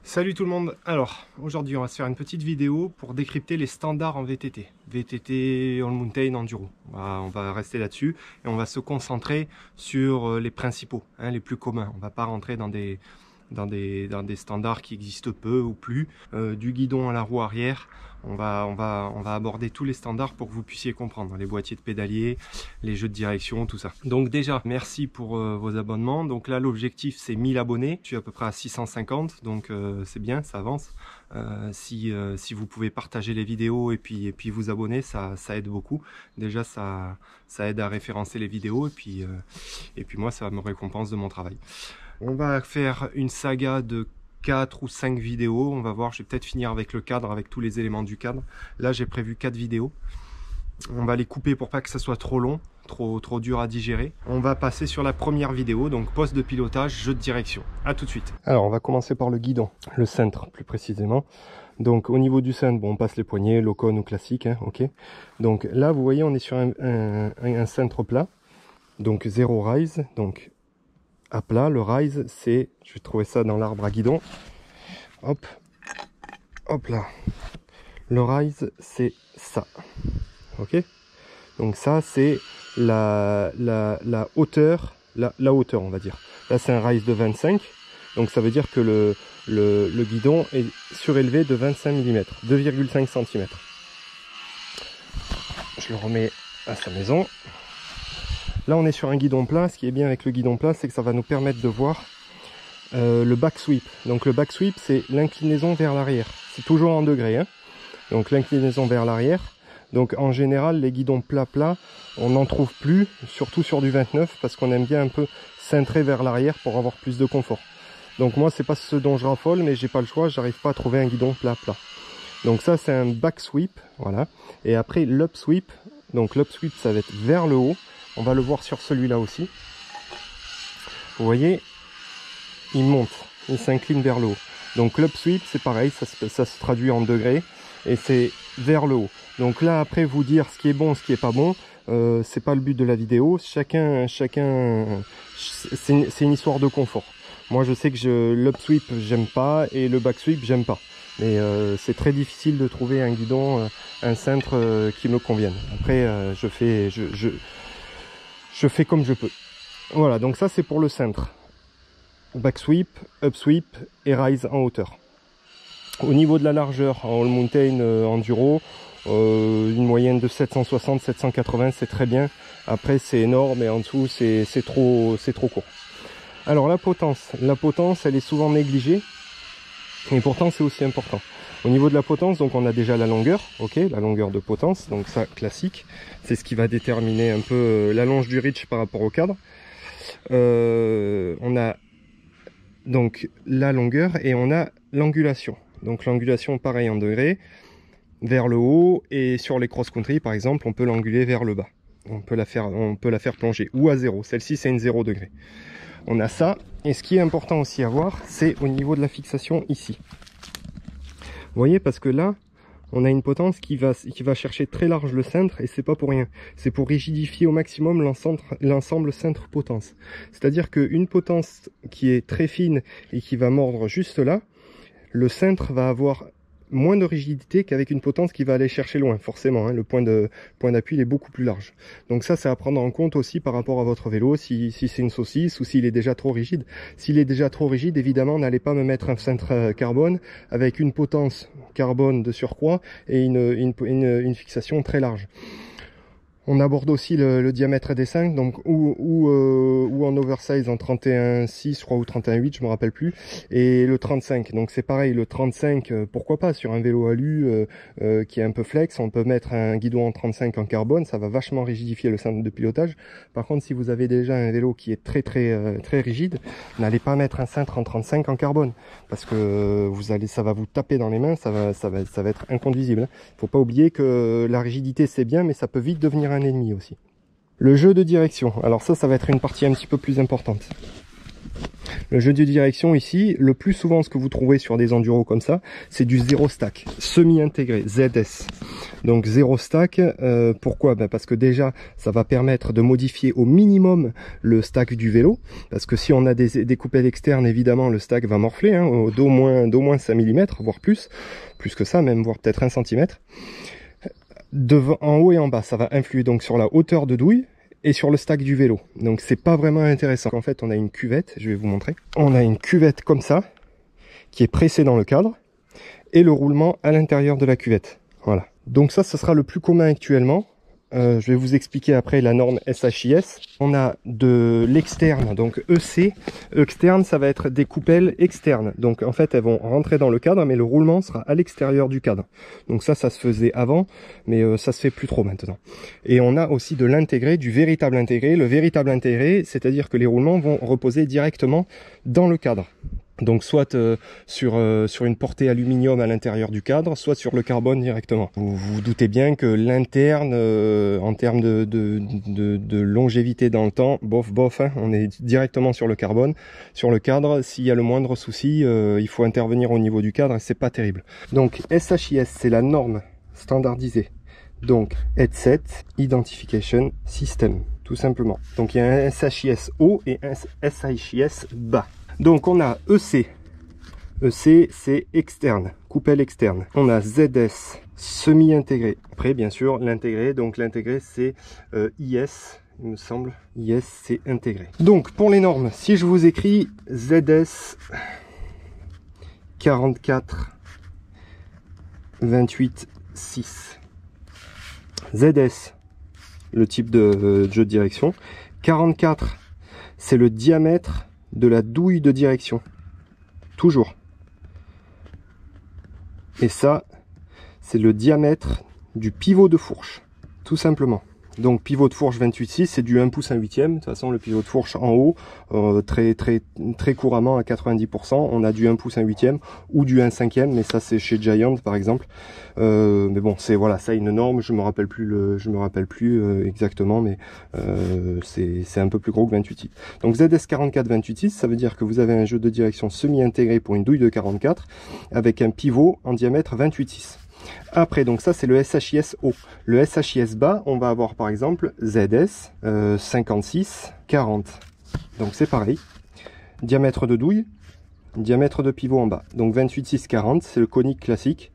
Salut tout le monde. Alors aujourd'hui on va se faire une petite vidéo pour décrypter les standards en VTT. VTT, All Mountain, Enduro. On va rester là-dessus et on va se concentrer sur les principaux, les plus communs. On va pas rentrer dans des standards qui existent peu ou plus. Du guidon à la roue arrière, on va aborder tous les standards pour que vous puissiez comprendre. Les boîtiers de pédalier, les jeux de direction, tout ça. Donc déjà, merci pour vos abonnements. Donc là, l'objectif, c'est 1000 abonnés. Je suis à peu près à 650, donc c'est bien, ça avance. Si vous pouvez partager les vidéos et puis vous abonner, ça aide beaucoup. Déjà, ça aide à référencer les vidéos et puis moi, ça me récompense de mon travail. On va faire une saga de 4 ou 5 vidéos, on va voir, je vais peut-être finir avec le cadre, avec tous les éléments du cadre. Là j'ai prévu 4 vidéos. On va les couper pour pas que ça soit trop long, trop dur à digérer. On va passer sur la première vidéo, donc poste de pilotage, jeu de direction. A tout de suite. Alors on va commencer par le guidon, le cintre plus précisément. Donc au niveau du cintre, bon, on passe les poignets, low-con ou classique, ok. Donc là vous voyez on est sur un cintre plat, donc 0 rise, donc à plat. Le rise c'est, je vais trouver ça dans l'arbre à guidon, hop là, le rise c'est ça, ok. Donc ça c'est la hauteur, la hauteur on va dire. Là c'est un rise de 25, donc ça veut dire que le guidon est surélevé de 25 mm, 2,5 cm. Je le remets à sa maison. Là on est sur un guidon plat. Ce qui est bien avec le guidon plat, c'est que ça va nous permettre de voir le back sweep. Donc le back sweep c'est l'inclinaison vers l'arrière. C'est toujours en degrés, hein. Donc l'inclinaison vers l'arrière. Donc en général les guidons plats on n'en trouve plus, surtout sur du 29, parce qu'on aime bien un peu cintrer vers l'arrière pour avoir plus de confort. Donc moi c'est pas ce dont je raffole, mais j'ai pas le choix, j'arrive pas à trouver un guidon plat. Donc ça c'est un back sweep, voilà. Et après l'up sweep, donc l'up sweep ça va être vers le haut. On va le voir sur celui-là aussi. Vous voyez, il monte, il s'incline vers le haut. Donc l'up sweep, c'est pareil, ça se traduit en degrés et c'est vers le haut. Donc là, après, vous dire ce qui est bon, ce qui est pas bon, c'est pas le but de la vidéo. Chacun, c'est une histoire de confort. Moi, je sais que l'up sweep, j'aime pas et le back sweep, j'aime pas. Mais c'est très difficile de trouver un guidon, un cintre qui me convienne. Après, je fais comme je peux. Voilà, donc ça c'est pour le cintre. Back sweep, up sweep et rise en hauteur. Au niveau de la largeur, en All Mountain Enduro, une moyenne de 760-780, c'est très bien. Après c'est énorme et en dessous c'est trop court. Alors la potence elle est souvent négligée et pourtant c'est aussi important. Au niveau de la potence, donc on a déjà la longueur, ok, la longueur de potence, donc ça classique, c'est ce qui va déterminer un peu la longe du reach par rapport au cadre. On a donc la longueur et on a l'angulation. Donc l'angulation pareil en degrés, vers le haut, et sur les cross-country par exemple, on peut l'anguler vers le bas. On peut la faire plonger ou à 0. Celle-ci c'est une 0 degré. On a ça, et ce qui est important aussi à voir, c'est au niveau de la fixation ici. Vous voyez, parce que là, on a une potence qui va chercher très large le cintre, et c'est pas pour rien. C'est pour rigidifier au maximum l'ensemble cintre-potence. C'est-à-dire qu'une potence qui est très fine et qui va mordre juste là, le cintre va avoir moins de rigidité qu'avec une potence qui va aller chercher loin, forcément, hein. Le point d'appui est beaucoup plus large. Donc ça, c'est à prendre en compte aussi par rapport à votre vélo, si c'est une saucisse ou s'il est déjà trop rigide. S'il est déjà trop rigide, évidemment, n'allez pas me mettre un cintre carbone avec une potence carbone de surcroît et une fixation très large. On aborde aussi le diamètre des 5, donc ou en oversize en 31,6 je crois, ou 31,8, je me rappelle plus, et le 35. Donc c'est pareil, le 35, pourquoi pas, sur un vélo alu qui est un peu flex, on peut mettre un guidon en 35 en carbone, ça va vachement rigidifier le cintre de pilotage. Par contre, si vous avez déjà un vélo qui est très rigide, n'allez pas mettre un cintre en 35 en carbone, parce que ça va vous taper dans les mains, ça va être inconduisible. Faut pas oublier que la rigidité c'est bien, mais ça peut vite devenir un ennemi aussi. Le jeu de direction, alors ça va être une partie un petit peu plus importante. Le jeu de direction ici, le plus souvent ce que vous trouvez sur des enduros comme ça, c'est du 0 stack, semi-intégré, ZS. Donc 0 stack, pourquoi? Parce que déjà, ça va permettre de modifier au minimum le stack du vélo. Parce que si on a des coupelles externes, évidemment, le stack va morfler, hein, d'au moins 5 mm, voire plus que ça, même, voire peut-être 1 cm. En haut et en bas, ça va influer donc sur la hauteur de douille et sur le stack du vélo. Donc c'est pas vraiment intéressant. En fait, on a une cuvette, je vais vous montrer. On a une cuvette comme ça, qui est pressée dans le cadre, et le roulement à l'intérieur de la cuvette. Voilà. Donc ça, ce sera le plus commun actuellement. Je vais vous expliquer après la norme SHIS. On a de l'externe, donc EC. Externe, ça va être des coupelles externes. Donc en fait, elles vont rentrer dans le cadre, mais le roulement sera à l'extérieur du cadre. Donc ça se faisait avant, mais ça se fait plus trop maintenant. Et on a aussi de l'intégré, du véritable intégré. Le véritable intégré, c'est-à-dire que les roulements vont reposer directement dans le cadre. Donc soit sur une portée aluminium à l'intérieur du cadre, soit sur le carbone directement. Vous vous doutez bien que l'interne, en termes de longévité dans le temps, bof, hein, on est directement sur le carbone. Sur le cadre, s'il y a le moindre souci, il faut intervenir au niveau du cadre et c'est pas terrible. Donc SHIS, c'est la norme standardisée. Donc Headset Identification System, tout simplement. Donc il y a un SHIS haut et un SHIS bas. Donc on a EC, EC c'est externe, coupelle externe. On a ZS, semi-intégré. Après bien sûr l'intégré, donc l'intégré c'est IS, il me semble. IS c'est intégré. Donc pour les normes, si je vous écris ZS 44 28 6. ZS, le type de jeu de direction. 44, c'est le diamètre de la douille de direction. Toujours. Et ça, c'est le diamètre du pivot de fourche. Tout simplement. Donc pivot de fourche 28,6, c'est du 1 pouce 1 huitième. De toute façon, le pivot de fourche en haut, très couramment à 90%, on a du 1 pouce 1 huitième ou du 1 cinquième, mais ça c'est chez Giant par exemple. Mais bon, c'est voilà, ça une norme, je me rappelle plus exactement, mais c'est un peu plus gros que 28,6. Donc ZS 44 28,6, ça veut dire que vous avez un jeu de direction semi-intégré pour une douille de 44 avec un pivot en diamètre 28,6. Après, donc ça c'est le SHIS haut. Le SHIS bas, on va avoir par exemple ZS 56 40. Donc c'est pareil. Diamètre de douille, diamètre de pivot en bas. Donc 28,6 40, c'est le conique classique.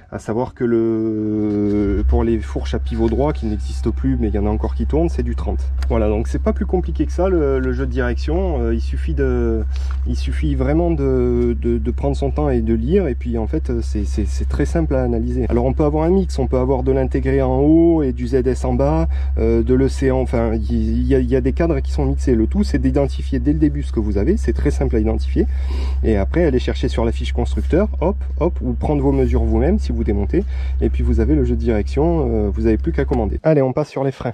À savoir que pour les fourches à pivot droit qui n'existent plus, mais il y en a encore qui tournent, c'est du 30. Voilà, donc c'est pas plus compliqué que ça le jeu de direction. Il suffit vraiment de prendre son temps et de lire, et puis en fait c'est très simple à analyser. Alors on peut avoir un mix, on peut avoir de l'intégré en haut et du ZS en bas, de l'océan, enfin il y a des cadres qui sont mixés. Le tout c'est d'identifier dès le début ce que vous avez, c'est très simple à identifier, et après aller chercher sur la fiche constructeur, hop, ou prendre vos mesures vous-même si vous démontez, et puis vous avez le jeu de direction, vous n'avez plus qu'à commander. Allez, on passe sur les freins.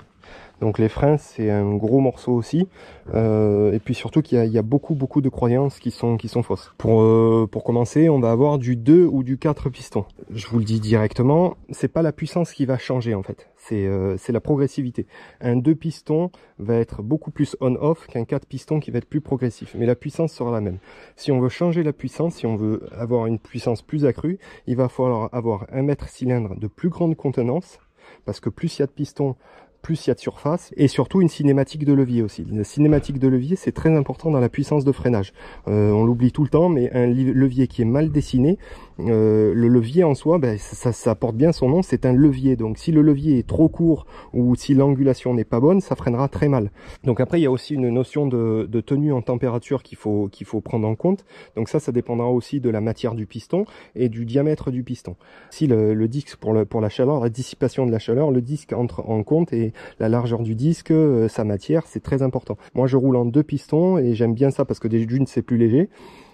Donc les freins, c'est un gros morceau aussi, et puis surtout qu'il y a beaucoup de croyances qui sont fausses. Pour commencer, on va avoir du 2 ou du 4 pistons. Je vous le dis directement, c'est pas la puissance qui va changer en fait, c'est la progressivité. Un 2 pistons va être beaucoup plus on-off qu'un 4 pistons qui va être plus progressif, mais la puissance sera la même. Si on veut changer la puissance, si on veut avoir une puissance plus accrue, il va falloir avoir un mètre cylindre de plus grande contenance, parce que plus il y a de pistons, plus il y a de surface, et surtout une cinématique de levier aussi. La cinématique de levier, c'est très important dans la puissance de freinage. On l'oublie tout le temps, mais un levier qui est mal dessiné, le levier en soi, ça porte bien son nom, c'est un levier. Donc si le levier est trop court ou si l'angulation n'est pas bonne, ça freinera très mal. Donc après, il y a aussi une notion de tenue en température qu'il faut prendre en compte. Donc ça dépendra aussi de la matière du piston et du diamètre du piston. Si le disque pour la chaleur, la dissipation de la chaleur, le disque entre en compte, et la largeur du disque, sa matière, c'est très important. Moi je roule en 2 pistons et j'aime bien ça parce que d'une c'est plus léger,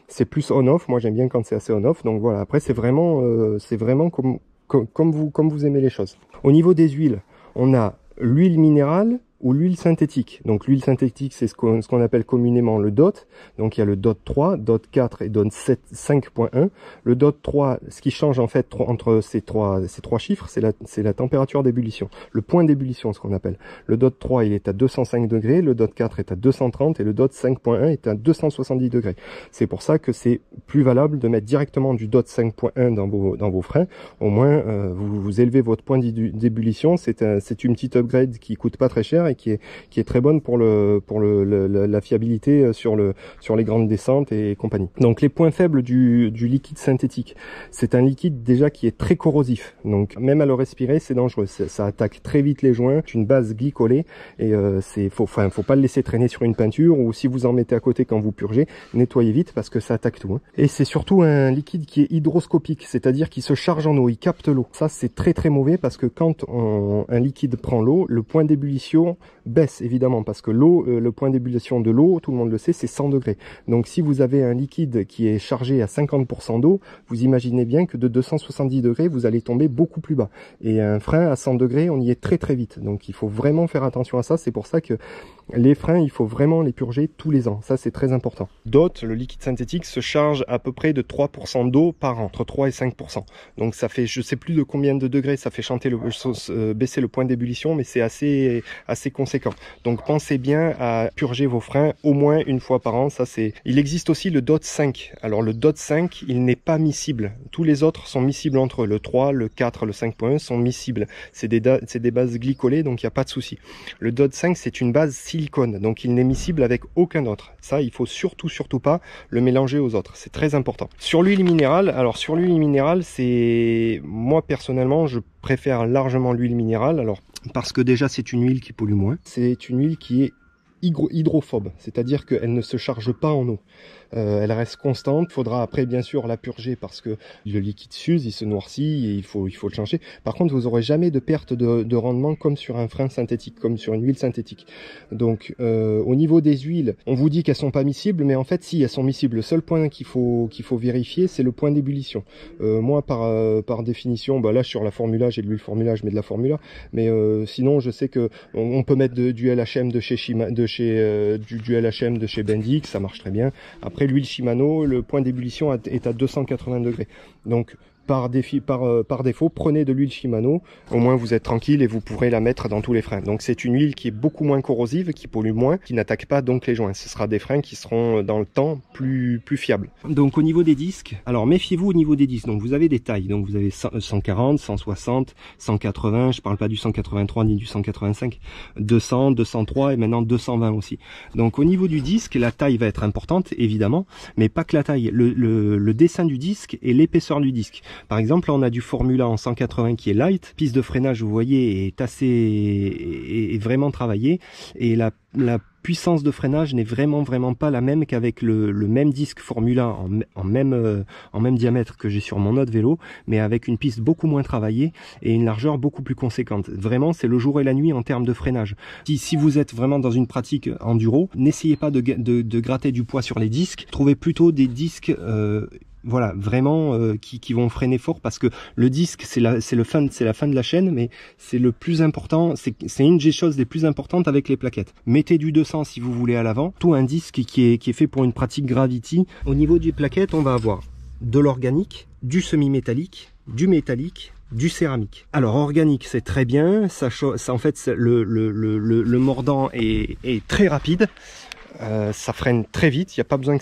c'est plus on-off. Moi j'aime bien quand c'est assez on-off. Donc voilà, après c'est vraiment comme vous aimez les choses. Au niveau des huiles, on a l'huile minérale ou l'huile synthétique. Donc l'huile synthétique, c'est ce qu'on appelle communément le DOT. Donc il y a le DOT 3, DOT 4 et DOT 5.1. Le DOT 3, ce qui change en fait entre ces trois chiffres, c'est la température d'ébullition, le point d'ébullition, ce qu'on appelle. Le DOT 3, il est à 205 degrés, le DOT 4 est à 230 et le DOT 5.1 est à 270 degrés. C'est pour ça que c'est plus valable de mettre directement du DOT 5.1 dans vos freins. Au moins, vous élevez votre point d'ébullition. C'est une petite upgrade qui coûte pas très cher et qui est très bonne pour la fiabilité sur les grandes descentes et compagnie. Donc les points faibles du liquide synthétique, c'est un liquide déjà qui est très corrosif. Donc même à le respirer, c'est dangereux. Ça attaque très vite les joints. C'est une base glycolée et faut pas le laisser traîner sur une peinture, ou si vous en mettez à côté quand vous purgez, nettoyez vite parce que ça attaque tout. Hein. Et c'est surtout un liquide qui est hydroscopique, c'est-à-dire qu'il se charge en eau, il capte l'eau. Ça c'est très très mauvais parce que quand un liquide prend l'eau, le point d'ébullition baisse évidemment, parce que l'eau, le point d'ébullition de l'eau, tout le monde le sait, c'est 100 degrés. Donc si vous avez un liquide qui est chargé à 50% d'eau, vous imaginez bien que de 270 degrés, vous allez tomber beaucoup plus bas. Et un frein à 100 degrés, on y est très très vite. Donc il faut vraiment faire attention à ça. C'est pour ça que les freins, il faut vraiment les purger tous les ans. Ça, c'est très important. DOT, le liquide synthétique, se charge à peu près de 3% d'eau par an, entre 3 et 5%. Donc ça fait, je sais plus de combien de degrés ça fait baisser le point d'ébullition, mais c'est assez conséquent. Donc pensez bien à purger vos freins au moins une fois par an. Ça, il existe aussi le DOT 5. Alors le DOT 5, il n'est pas miscible. Tous les autres sont miscibles entre eux. Le 3, le 4, le 5.1 sont miscibles. C'est des bases glycolées, donc il n'y a pas de souci. Le DOT 5, c'est une base silicone, donc il n'est miscible avec aucun autre. Ça, il faut surtout pas le mélanger aux autres. C'est très important. Sur l'huile minérale, alors sur l'huile minérale, moi personnellement, je préfère largement l'huile minérale. Alors parce que déjà, c'est une huile qui pollue moins. C'est une huile qui est hydrophobe, c'est-à-dire qu'elle ne se charge pas en eau. Elle reste constante. Il faudra après bien sûr la purger parce que le liquide s'use, il se noircit et il faut le changer. Par contre, vous n'aurez jamais de perte de rendement comme sur un frein synthétique, comme sur une huile synthétique. Donc au niveau des huiles, on vous dit qu'elles sont pas miscibles, mais en fait si, elles sont miscibles. Le seul point qu'il faut vérifier, c'est le point d'ébullition. Moi par définition, là sur la Formula, j'ai de l'huile Formula, je mets de la Formula, mais sinon je sais que on peut mettre du LHM de chez LHM de chez Bendix, ça marche très bien. Après l'huile Shimano, le point d'ébullition est à 280 degrés. Donc par défaut, prenez de l'huile Shimano, au moins vous êtes tranquille et vous pourrez la mettre dans tous les freins. Donc c'est une huile qui est beaucoup moins corrosive, qui pollue moins, qui n'attaque pas donc les joints. Ce sera des freins qui seront dans le temps plus fiables. Donc au niveau des disques, alors méfiez-vous au niveau des disques. Donc vous avez des tailles, donc vous avez 140, 160, 180, je parle pas du 183 ni du 185, 200, 203 et maintenant 220 aussi. Donc au niveau du disque, la taille va être importante évidemment, mais pas que la taille, le dessin du disque et l'épaisseur du disque. Par exemple, là, on a du Formula en 180 qui est light. Piste de freinage, vous voyez, est vraiment travaillée. Et la puissance de freinage n'est vraiment pas la même qu'avec le même disque Formula en même diamètre que j'ai sur mon autre vélo, mais avec une piste beaucoup moins travaillée et une largeur beaucoup plus conséquente. Vraiment, c'est le jour et la nuit en termes de freinage. Si vous êtes vraiment dans une pratique enduro, n'essayez pas de gratter du poids sur les disques. Trouvez plutôt des disques voilà, vraiment qui vont freiner fort, parce que le disque c'est la fin de la chaîne, mais c'est le plus important, c'est une des choses les plus importantes avec les plaquettes. Mettez du 200 si vous voulez à l'avant, tout un disque qui est fait pour une pratique gravity. Au niveau des plaquettes, on va avoir de l'organique, du semi-métallique, du métallique, du céramique. Alors organique, c'est très bien, ça en fait le mordant est très rapide. Ça freine très vite, il n'y a pas besoin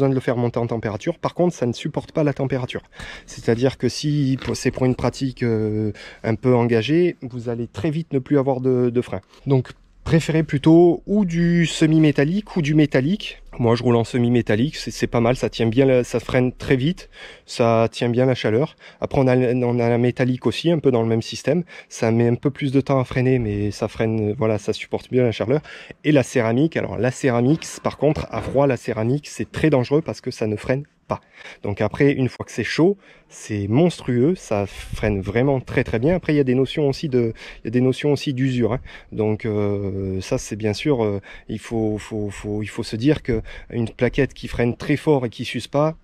de le faire monter en température. Par contre, ça ne supporte pas la température. C'est-à-dire que si c'est pour une pratique un peu engagée, vous allez très vite ne plus avoir de frein. Donc préférez plutôt ou du semi-métallique ou du métallique. Moi je roule en semi-métallique, c'est pas mal, ça tient bien, ça freine très vite, ça tient bien la chaleur. Après on a la métallique aussi, un peu dans le même système, ça met un peu plus de temps à freiner, mais ça freine, voilà, ça supporte bien la chaleur. Et la céramique, alors la céramique, par contre, à froid, la céramique c'est très dangereux parce que ça ne freine pas. Donc après, une fois que c'est chaud, c'est monstrueux, ça freine vraiment très bien. Après il y a des notions aussi d'usure, hein. Donc ça c'est bien sûr, il faut se dire que une plaquette qui freine très fort et qui s'use pas,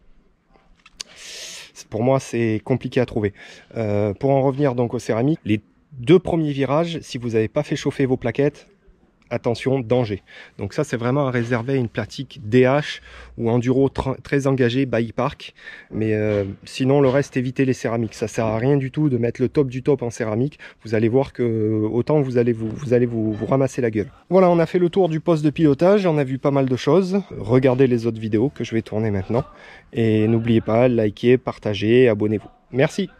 pour moi c'est compliqué à trouver. Pour en revenir donc aux céramiques, les 2 premiers virages, si vous n'avez pas fait chauffer vos plaquettes, attention, danger. Donc ça, c'est vraiment à réserver à une pratique DH ou enduro très engagé, bike park. Mais sinon, le reste, évitez les céramiques. Ça sert à rien du tout de mettre le top du top en céramique. Vous allez voir que autant vous allez vous ramasser la gueule. Voilà, on a fait le tour du poste de pilotage. On a vu pas mal de choses. Regardez les autres vidéos que je vais tourner maintenant. Et n'oubliez pas, likez, partagez, abonnez-vous. Merci.